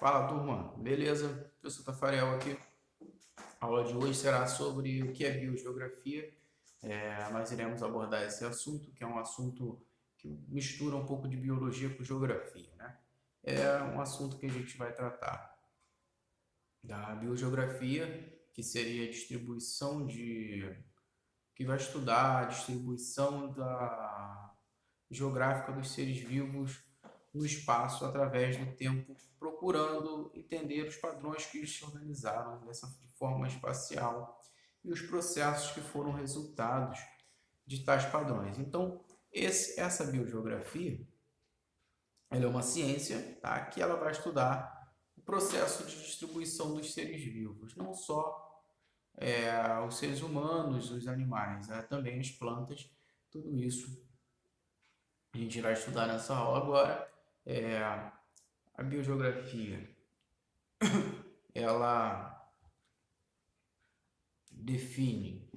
Fala, turma, beleza? Professor Tafarel aqui. A aula de hoje será sobre o que é biogeografia. Nós iremos abordar esse assunto, que é um assunto que mistura um pouco de biologia com geografia, né? É um assunto que a gente vai tratar da biogeografia, que seria a distribuição que vai estudar a distribuição geográfica dos seres vivos no espaço através do tempo, procurando entender os padrões que eles se organizaram de forma espacial e os processos que foram resultados de tais padrões. Então, essa biogeografia ela é uma ciência, tá, que ela vai estudar o processo de distribuição dos seres vivos, não só os seres humanos, os animais, também as plantas, tudo isso a gente irá estudar nessa aula agora. É, a biogeografia, ela define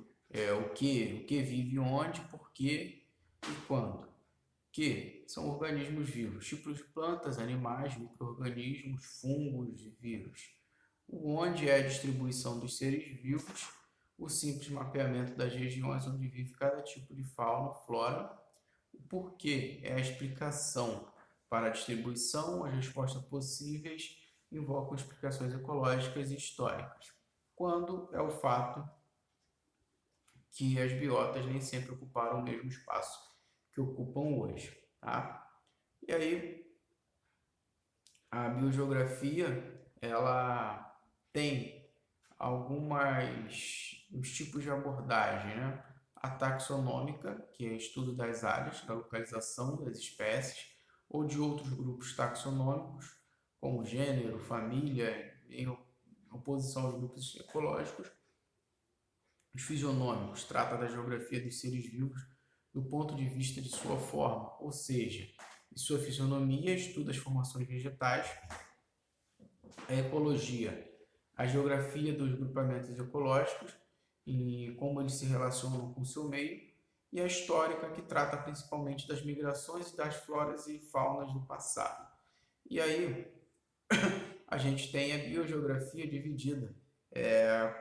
o que vive onde, por quê e quando. Que são organismos vivos, tipos de plantas, animais, micro-organismos, fungos e vírus. O onde é a distribuição dos seres vivos, o simples mapeamento das regiões onde vive cada tipo de fauna, flora. O porquê é a explicação para a distribuição, as respostas possíveis invocam explicações ecológicas e históricas. Quando é o fato que as biotas nem sempre ocuparam o mesmo espaço que ocupam hoje. Tá? E aí, a biogeografia, ela tem uns tipos de abordagem, né? A taxonômica, que é o estudo das áreas, da localização das espécies, ou de outros grupos taxonômicos, como gênero, família, em oposição aos grupos ecológicos. Os fisionômicos trata da geografia dos seres vivos do ponto de vista de sua forma, ou seja, de sua fisionomia, estuda as formações vegetais. A ecologia, a geografia dos grupamentos ecológicos e como eles se relacionam com o seu meio, e a histórica, que trata principalmente das migrações e das floras e faunas do passado. E aí a gente tem a biogeografia dividida,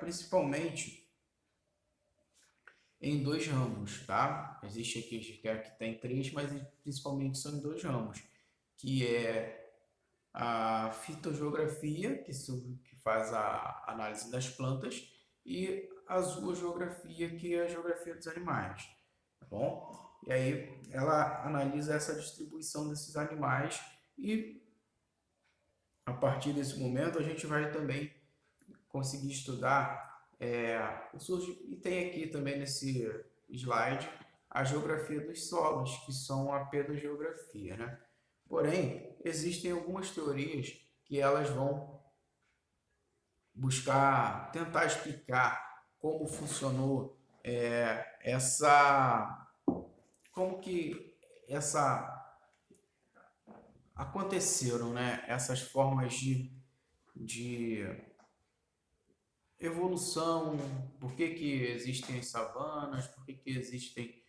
principalmente em dois ramos, tá? Existe aqui tem três, mas principalmente são em dois ramos, que é a fitogeografia, que faz a análise das plantas, e a zoogeografia, que é a geografia dos animais, tá bom? E aí ela analisa essa distribuição desses animais e a partir desse momento a gente vai também conseguir estudar e tem aqui também nesse slide a geografia dos solos, que são a pedogeografia, né? Porém, existem algumas teorias que elas vão tentar explicar como funcionou como que aconteceram, né? Essas formas de evolução, por que existem as savanas, por que existem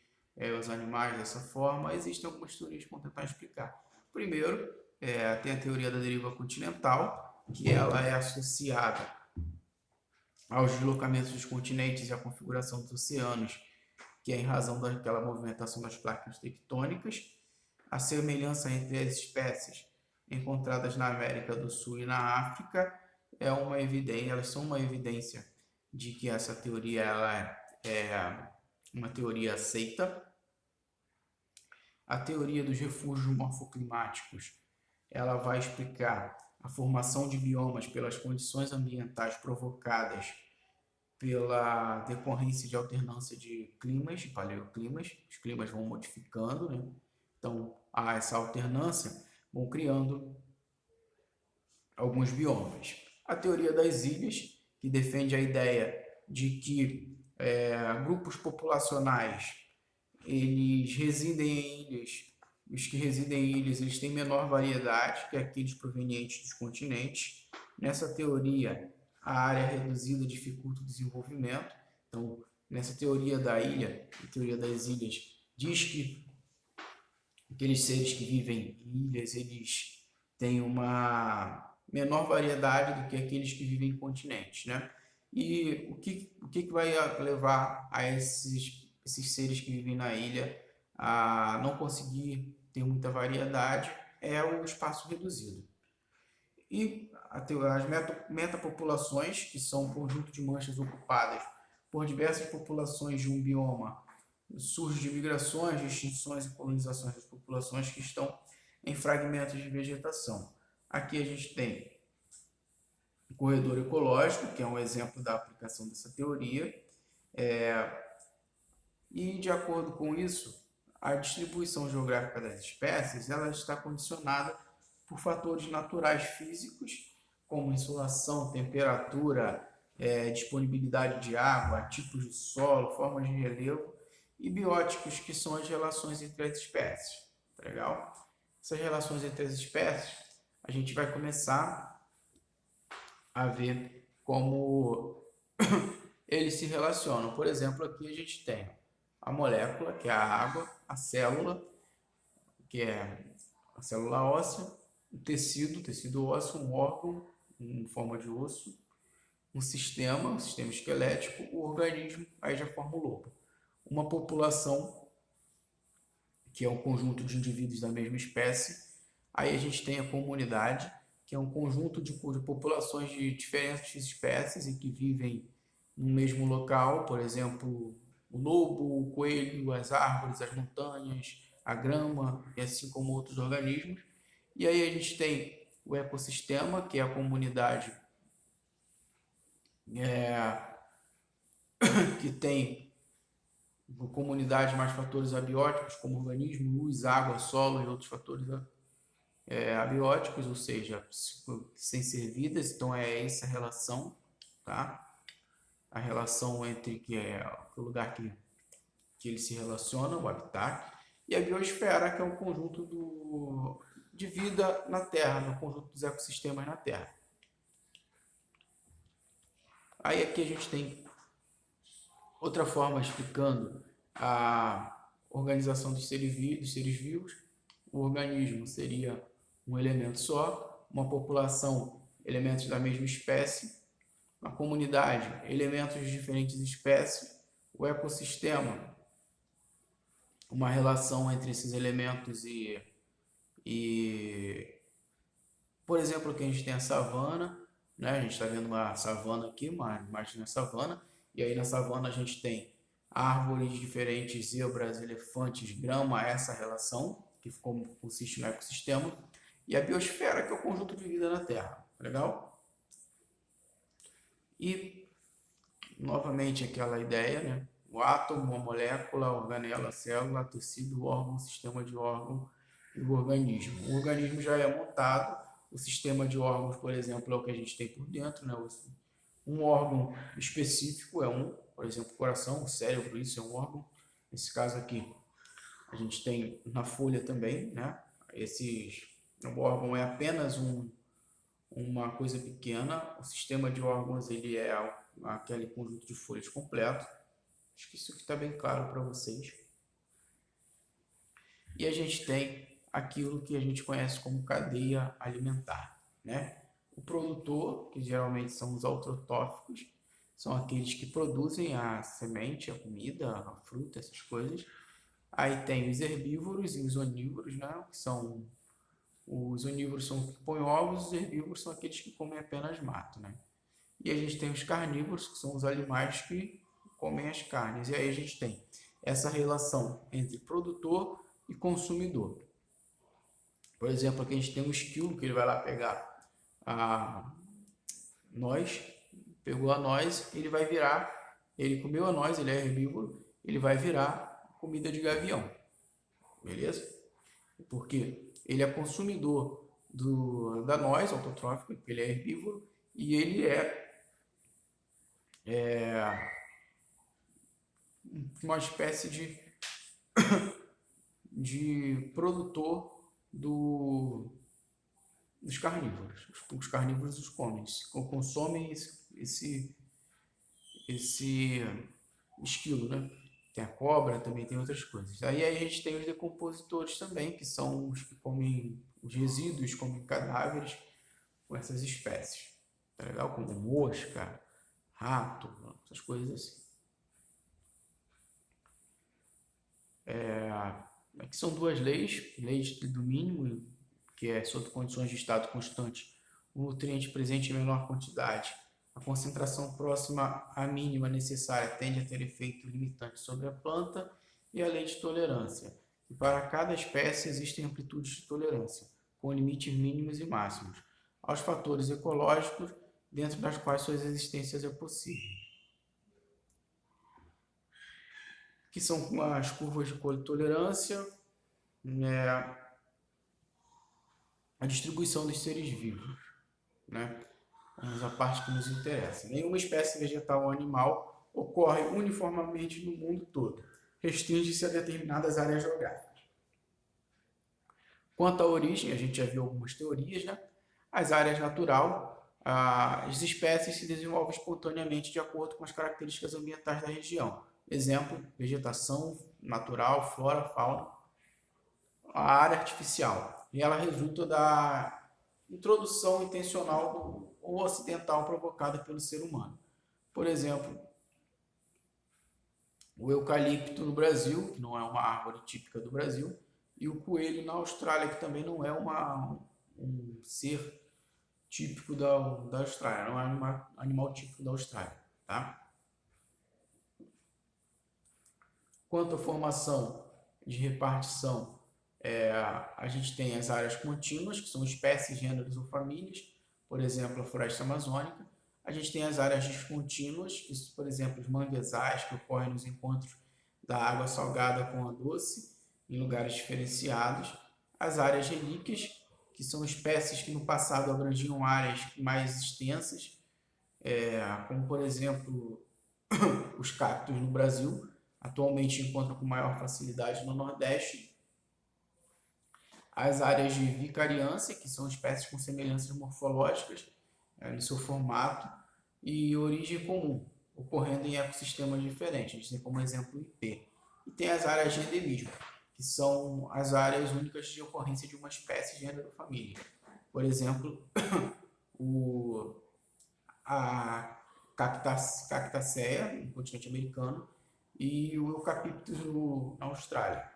os animais dessa forma. Existem algumas teorias que vão tentar explicar. Primeiro, tem a teoria da deriva continental, que ela é associada aos deslocamentos dos continentes e à configuração dos oceanos, que é em razão daquela movimentação das placas tectônicas. A semelhança entre as espécies encontradas na América do Sul e na África elas são uma evidência de que essa teoria ela é uma teoria aceita. A teoria dos refúgios morfoclimáticos, ela vai explicar a formação de biomas pelas condições ambientais provocadas pela decorrência de alternância de climas, de paleoclimas. Os climas vão modificando, né? Então, há essa alternância, vão criando alguns biomas. A teoria das ilhas, que defende a ideia de que grupos populacionais eles residem em ilhas. Os que residem em ilhas eles têm menor variedade que aqueles provenientes dos continentes. Nessa teoria, a área reduzida dificulta o desenvolvimento. Então, nessa teoria da ilha, a teoria das ilhas, diz que aqueles seres que vivem em ilhas eles têm menor variedade do que aqueles que vivem em continentes, né? E o que vai levar a esses seres que vivem na ilha a não conseguir ter muita variedade é o espaço reduzido. E as metapopulações, que são um conjunto de manchas ocupadas por diversas populações de um bioma, surge de migrações, extinções e colonizações das populações que estão em fragmentos de vegetação. Aqui a gente tem o corredor ecológico, que é um exemplo da aplicação dessa teoria, e de acordo com isso, a distribuição geográfica das espécies ela está condicionada por fatores naturais físicos, como insolação, temperatura, disponibilidade de água, tipos de solo, formas de relevo, e bióticos, que são as relações entre as espécies. Tá legal? Essas relações entre as espécies, a gente vai começar a ver como eles se relacionam. Por exemplo, aqui a gente tem a molécula, que é a água, a célula, que é a célula óssea, o tecido ósseo, um órgão em forma de osso, um sistema esquelético, o organismo, aí já forma o lobo. Uma população, que é um conjunto de indivíduos da mesma espécie, aí a gente tem a comunidade, que é um conjunto de populações de diferentes espécies e que vivem no mesmo local, por exemplo, o lobo, o coelho, as árvores, as montanhas, a grama, e assim como outros organismos. E aí a gente tem o ecossistema, que é a comunidade que tem mais fatores abióticos, como organismo, luz, água, solo e outros fatores abióticos, ou seja, sem ser vidas. Então é essa relação, tá? A relação entre que é o lugar que eles se relacionam, o habitat, e a biosfera, que é um conjunto de vida na Terra, no conjunto dos ecossistemas na Terra. Aí aqui a gente tem outra forma explicando a organização dos seres vivos. O organismo seria um elemento só, uma população, elementos da mesma espécie, a comunidade, elementos de diferentes espécies, o ecossistema, uma relação entre esses elementos por exemplo, aqui a gente tem a savana, né? A gente está vendo uma savana aqui, uma imagem da savana, e aí na savana a gente tem árvores diferentes, zebras, elefantes, grama, essa relação, que consiste no ecossistema, e a biosfera, que é o conjunto de vida na Terra. Legal? E, novamente, aquela ideia, né? O átomo, a molécula, a organela, a célula, a tecido, o órgão, o sistema de órgão e o organismo. O organismo já é montado, o sistema de órgãos, por exemplo, é o que a gente tem por dentro, né? Um órgão específico por exemplo, o coração, o cérebro, isso é um órgão. Nesse caso aqui, a gente tem na folha também, né? O órgão é apenas uma coisa pequena. O sistema de órgãos ele é aquele conjunto de folhas completo. Acho que isso aqui está bem claro para vocês. E a gente tem aquilo que a gente conhece como cadeia alimentar, né? O produtor, que geralmente são os autrotóficos, são aqueles que produzem a semente, a comida, a fruta, essas coisas. Aí tem os herbívoros e os onívoros, né? Que são os onívoros são os que põem ovos, os herbívoros são aqueles que comem apenas mato, né? E a gente tem os carnívoros, que são os animais que comem as carnes. E aí a gente tem essa relação entre produtor e consumidor. Por exemplo, aqui a gente tem um esquilo que ele vai lá pegar a noz, pegou a noz, ele comeu a noz, ele é herbívoro, ele vai virar comida de gavião, beleza? Porque ele é consumidor da noz, autotrófico, ele é herbívoro, e ele é uma espécie de produtor dos carnívoros. Os carnívoros os comem, consomem esse esquilo, né? Tem a cobra, também tem outras coisas. Aí a gente tem os decompositores também, que são os que comem os resíduos, comem cadáveres, com essas espécies, tá legal? Como mosca, rato, essas coisas assim. Aqui são duas leis, leis do mínimo, que é sob condições de estado constante, o nutriente presente em menor quantidade, a concentração próxima à mínima necessária tende a ter efeito limitante sobre a planta, e a lei de tolerância. E para cada espécie existem amplitudes de tolerância, com limites mínimos e máximos, aos fatores ecológicos, dentro das quais suas existências é possível. Que são as curvas de tolerância, a distribuição dos seres vivos, né? Vamos à parte que nos interessa. Nenhuma espécie vegetal ou animal ocorre uniformemente no mundo todo. Restringe-se a determinadas áreas geográficas. Quanto à origem, a gente já viu algumas teorias, né? As áreas natural, as espécies se desenvolvem espontaneamente de acordo com as características ambientais da região. Exemplo, vegetação natural, flora, fauna. A área artificial, e ela resulta da introdução intencional ou acidental provocada pelo ser humano. Por exemplo, o eucalipto no Brasil, que não é uma árvore típica do Brasil, e o coelho na Austrália, que também não é um ser típico da Austrália, não é um animal típico da Austrália. Tá? Quanto à formação de repartição, a gente tem as áreas contínuas, que são espécies, gêneros ou famílias, por exemplo, a floresta amazônica. A gente tem as áreas descontínuas, que, por exemplo, os manguezais, que ocorrem nos encontros da água salgada com a doce, em lugares diferenciados. As áreas relíquias, que são espécies que no passado abrangiam áreas mais extensas, como, por exemplo, os cactos no Brasil, atualmente encontram com maior facilidade no Nordeste. As áreas de vicariância, que são espécies com semelhanças morfológicas no seu formato, e origem comum, ocorrendo em ecossistemas diferentes. A gente tem como exemplo o IP. E tem as áreas de endemismo, que são as áreas únicas de ocorrência de uma espécie, gênero ou família. Por exemplo, a Cactaceae, no continente americano, e o Eucaliptus na Austrália.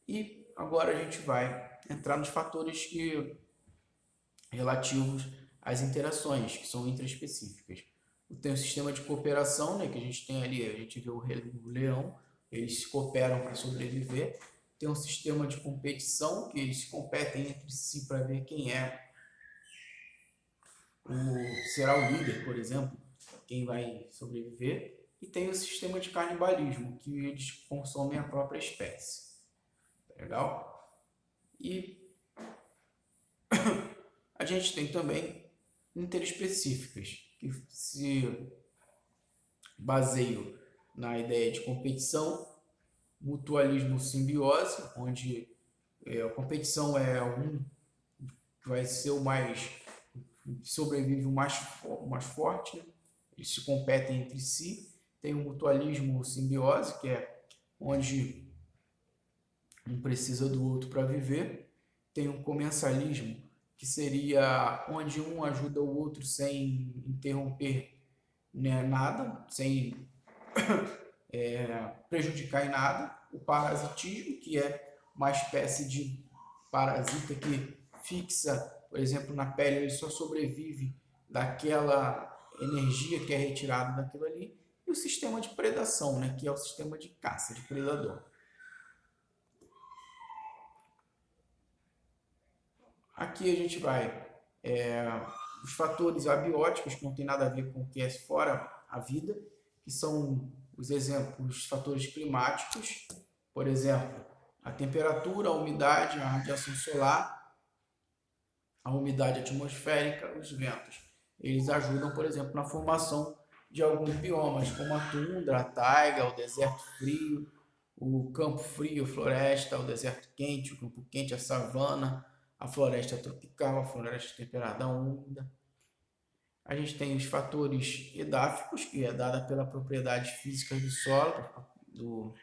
E agora a gente vai entrar nos fatores relativos às interações, que são intraespecíficas. Tem o sistema de cooperação, né, que a gente tem ali, a gente vê o leão, eles cooperam para sobreviver. Tem um sistema de competição, que eles competem entre si para ver quem será o líder, por exemplo, quem vai sobreviver. E tem o sistema de canibalismo, que eles consomem a própria espécie. Legal? E a gente tem também interespecíficas, que se baseiam na ideia de competição, mutualismo, simbiose, onde a competição é um que vai ser o mais sobrevive o mais forte, né? Eles se competem entre si. Tem o mutualismo, simbiose, que é onde um precisa do outro para viver. Tem o comensalismo, que seria onde um ajuda o outro sem interromper, né, nada, sem prejudicar em nada. O parasitismo, que é uma espécie de parasita que fixa, por exemplo, na pele, ele só sobrevive daquela energia que é retirada daquilo ali. E o sistema de predação, né, que é o sistema de caça, de predador. Aqui a gente vai os fatores abióticos, que não tem nada a ver com o que é fora a vida, que são os exemplos, os fatores climáticos, por exemplo, a temperatura, a umidade, a radiação solar, a umidade atmosférica, os ventos. Eles ajudam, por exemplo, na formação de alguns biomas, como a tundra, a taiga, o deserto frio, o campo frio, a floresta, o deserto quente, o campo quente, a savana, a floresta tropical, a floresta temperada úmida. A gente tem os fatores edáficos, que é dada pela propriedade física do solo,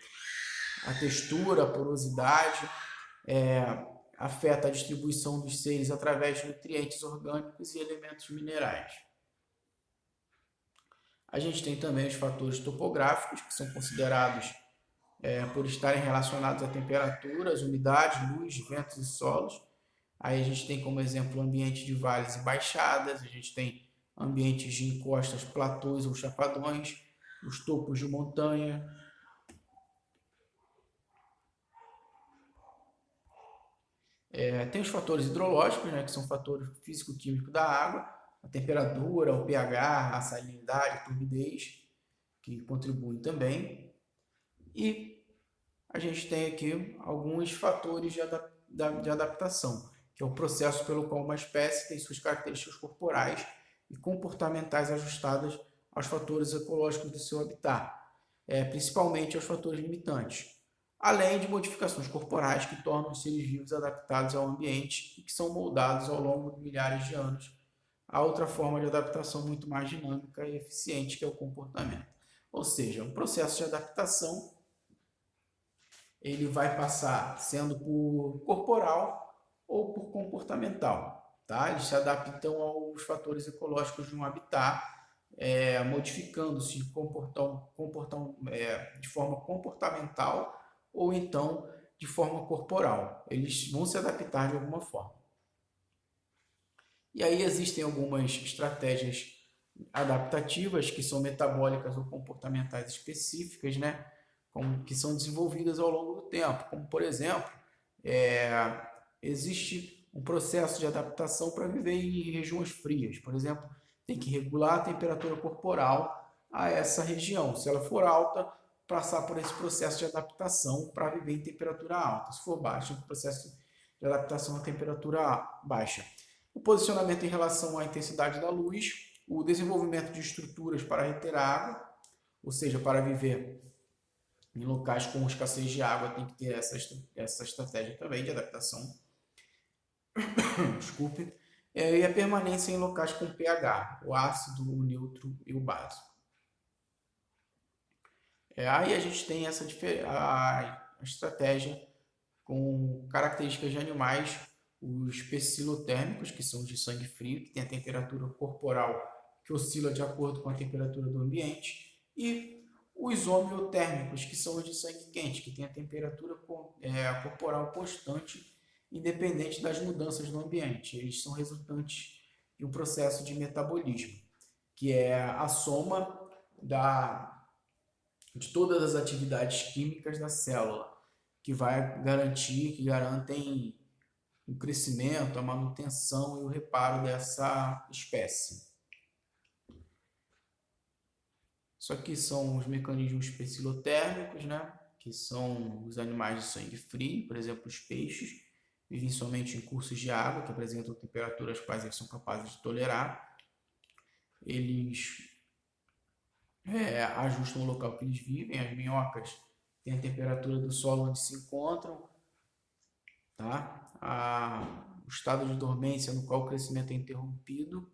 a textura, a porosidade, afeta a distribuição dos seres através de nutrientes orgânicos e elementos minerais. A gente tem também os fatores topográficos, que são considerados por estarem relacionados a temperaturas, umidade, luz, ventos e solos. Aí a gente tem como exemplo o ambiente de vales e baixadas, a gente tem ambientes de encostas, platôs ou chapadões, os topos de montanha. Tem os fatores hidrológicos, né, que são fatores físico-químicos da água, a temperatura, o pH, a salinidade, a turbidez, que contribuem também. E a gente tem aqui alguns fatores de adaptação, que é o processo pelo qual uma espécie tem suas características corporais e comportamentais ajustadas aos fatores ecológicos do seu habitat, principalmente aos fatores limitantes, além de modificações corporais que tornam os seres vivos adaptados ao ambiente e que são moldados ao longo de milhares de anos a outra forma de adaptação muito mais dinâmica e eficiente, que é o comportamento. Ou seja, o processo de adaptação ele vai passar sendo por corporal ou por comportamental. Tá? Eles se adaptam aos fatores ecológicos de um habitat, modificando-se de forma comportamental ou então de forma corporal. Eles vão se adaptar de alguma forma. E aí existem algumas estratégias adaptativas que são metabólicas ou comportamentais específicas, né? Que são desenvolvidas ao longo do tempo. Como, por exemplo, existe um processo de adaptação para viver em regiões frias. Por exemplo, tem que regular a temperatura corporal a essa região. Se ela for alta, passar por esse processo de adaptação para viver em temperatura alta. Se for baixa, o processo de adaptação à temperatura baixa. O posicionamento em relação à intensidade da luz, o desenvolvimento de estruturas para reter água, ou seja, para viver em locais com escassez de água tem que ter essa estratégia também de adaptação. Desculpe. E a permanência em locais com pH, o ácido, o neutro e o básico. Aí a gente tem a estratégia com características de animais, os pecilotérmicos, que são de sangue frio, que tem a temperatura corporal que oscila de acordo com a temperatura do ambiente, e os homeotérmicos, que são os de sangue quente, que tem a temperatura corporal constante, independente das mudanças no ambiente. Eles são resultantes de um processo de metabolismo, que é a soma de todas as atividades químicas da célula, que garantem o crescimento, a manutenção e o reparo dessa espécie. Isso aqui são os mecanismos pecilotérmicos, né? Que são os animais de sangue frio, por exemplo, os peixes, vivem somente em cursos de água, que apresentam temperaturas quais eles são capazes de tolerar. Eles ajustam o local que eles vivem. As minhocas têm a temperatura do solo onde se encontram, tá? O estado de dormência no qual o crescimento é interrompido.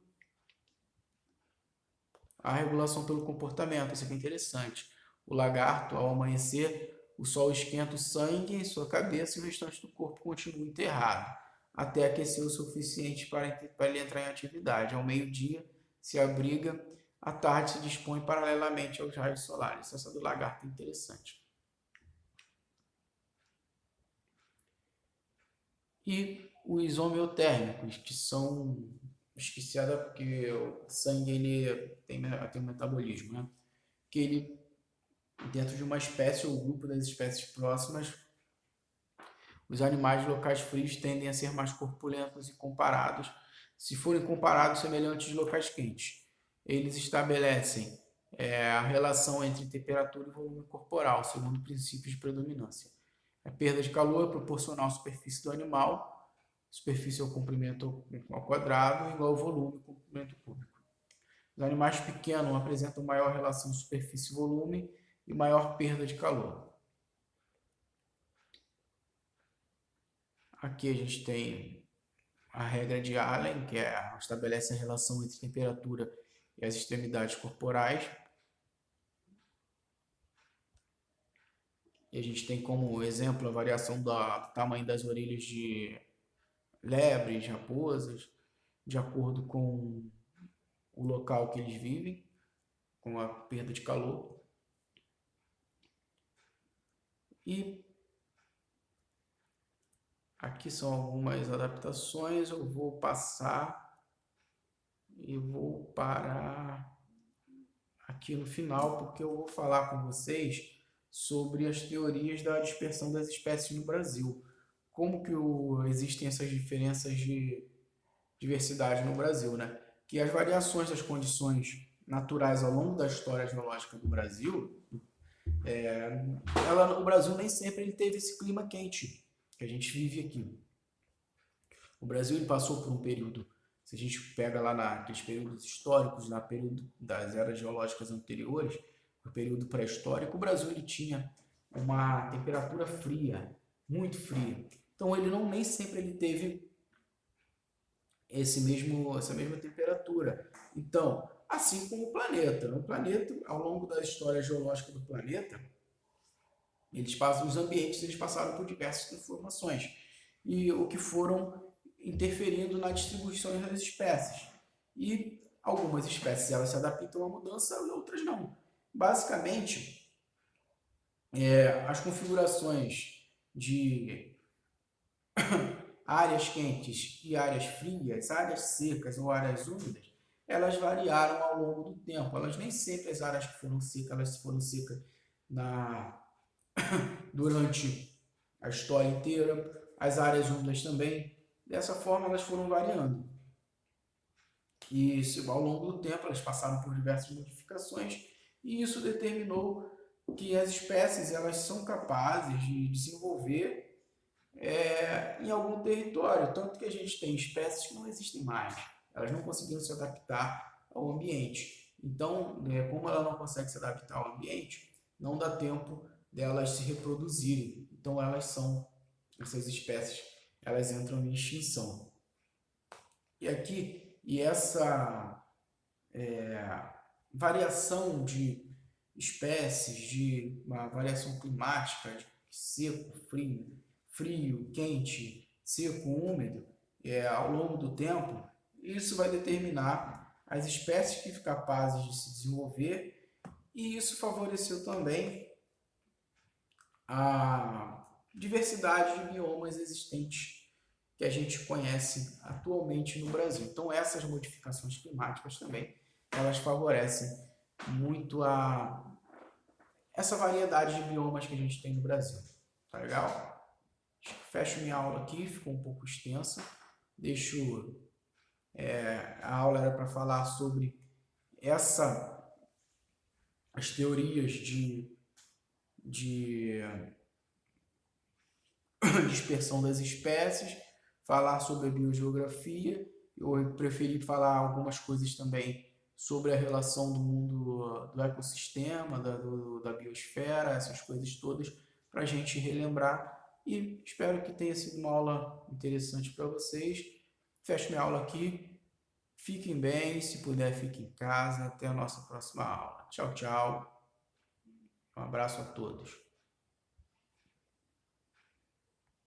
A regulação pelo comportamento, isso aqui é interessante. O lagarto, ao amanhecer, o sol esquenta o sangue em sua cabeça e o restante do corpo continua enterrado, até aquecer o suficiente para ele entrar em atividade. Ao meio-dia, se abriga, à tarde se dispõe paralelamente aos raios solares. Essa do lagarto é interessante. E os homeotérmicos, que são porque o sangue ele tem um metabolismo, né? Que ele, dentro de uma espécie ou grupo das espécies próximas, os animais de locais frios tendem a ser mais corpulentos e comparados, se forem comparados semelhantes de locais quentes. Eles estabelecem a relação entre temperatura e volume corporal, segundo princípios de predominância. A perda de calor é proporcional à superfície do animal. Superfície é o comprimento ao quadrado, igual ao volume, comprimento cúbico. Os animais pequenos apresentam maior relação superfície-volume e maior perda de calor. Aqui a gente tem a regra de Allen, que estabelece a relação entre temperatura e as extremidades corporais. E a gente tem como exemplo a variação do tamanho das orelhas de lebres, raposas, de acordo com o local que eles vivem, com a perda de calor. E aqui são algumas adaptações. Eu vou passar e vou parar aqui no final, porque eu vou falar com vocês sobre as teorias da dispersão das espécies no Brasil. Como que existem essas diferenças de diversidade no Brasil, né? Que as variações das condições naturais ao longo da história geológica do Brasil, o Brasil nem sempre ele teve esse clima quente que a gente vive aqui. O Brasil ele passou por um período, se a gente pega lá naqueles períodos históricos, na período das eras geológicas anteriores, no período pré-histórico, o Brasil ele tinha uma temperatura fria, muito fria. Então ele não nem sempre ele teve essa mesma temperatura. Então, assim como o planeta. O planeta, ao longo da história geológica do planeta, os ambientes eles passaram por diversas transformações e o que foram interferindo na distribuição das espécies. E algumas espécies elas se adaptam à mudança e outras não. Basicamente, as configurações de áreas quentes e áreas frias, áreas secas ou áreas úmidas, elas variaram ao longo do tempo. Elas nem sempre as áreas que foram secas durante a história inteira, as áreas úmidas também. Dessa forma, elas foram variando. E ao longo do tempo, elas passaram por diversas modificações e isso determinou que as espécies elas são capazes de desenvolver em algum território. Tanto que a gente tem espécies que não existem mais. Elas não conseguiram se adaptar ao ambiente. Então, como ela não consegue se adaptar ao ambiente, não dá tempo delas se reproduzirem. Então, essas espécies, elas entram em extinção. E essa variação de espécies, de uma variação climática, de seco, frio, quente, seco, úmido, ao longo do tempo, isso vai determinar as espécies que ficam capazes de se desenvolver e isso favoreceu também a diversidade de biomas existentes que a gente conhece atualmente no Brasil. Então essas modificações climáticas também, elas favorecem muito essa variedade de biomas que a gente tem no Brasil. Tá legal? Fecho minha aula aqui, ficou um pouco extensa. A aula era para falar sobre as teorias de dispersão das espécies, falar sobre a biogeografia. Eu preferi falar algumas coisas também sobre a relação do mundo, do ecossistema, da biosfera, essas coisas todas, para a gente relembrar. E espero que tenha sido uma aula interessante para vocês. Fecho minha aula aqui. Fiquem bem, se puder, fiquem em casa. Até a nossa próxima aula. Tchau, tchau. Um abraço a todos.